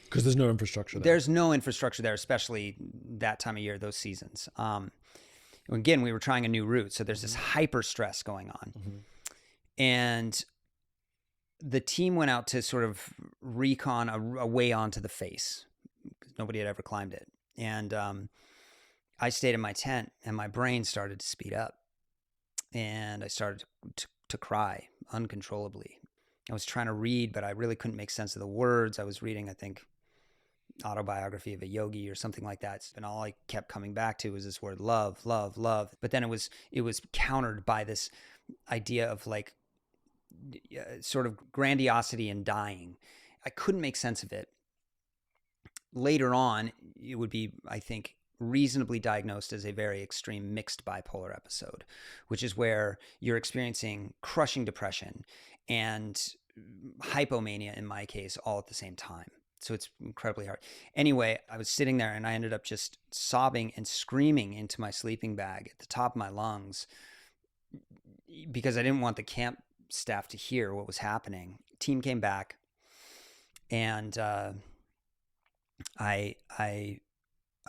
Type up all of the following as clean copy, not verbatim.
Because there's no infrastructure there. There's no infrastructure there, especially that time of year, those seasons. Again, we were trying a new route, so there's this hyper stress going on. And the team went out to sort of recon a way onto the face. Nobody had ever climbed it. And I stayed in my tent, and my brain started to speed up. And I started to cry uncontrollably. I was trying to read, but I really couldn't make sense of the words. I was reading, I think, Autobiography of a Yogi or something like that. And all I kept coming back to was this word love, love, love. But then it was countered by this idea of like sort of grandiosity and dying. I couldn't make sense of it. Later on, it would be, I think, reasonably diagnosed as a very extreme mixed bipolar episode, which is where you're experiencing crushing depression and hypomania, in my case, all at the same time. So it's incredibly hard. Anyway, I was sitting there and I ended up just sobbing and screaming into my sleeping bag at the top of my lungs because I didn't want the camp staff to hear what was happening. Team came back and I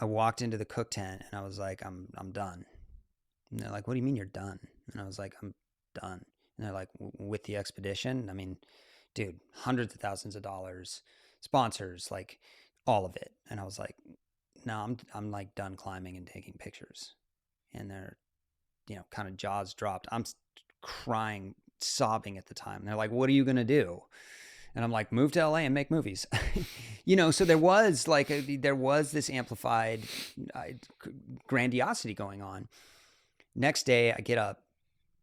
walked into the cook tent and I was like, I'm done. And they're like, what do you mean you're done? And I was like, I'm done. And they're like, with the expedition? I mean, dude, hundreds of thousands of dollars, sponsors, like all of it. And I was like, no, I'm like done climbing and taking pictures. And they're, kind of jaws dropped. I'm crying, sobbing at the time. And they're like, what are you going to do? And I'm like, move to LA and make movies. So there was this amplified grandiosity going on. Next day I get up,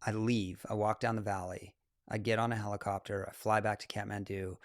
I leave, I walk down the valley, I get on a helicopter, I fly back to Kathmandu.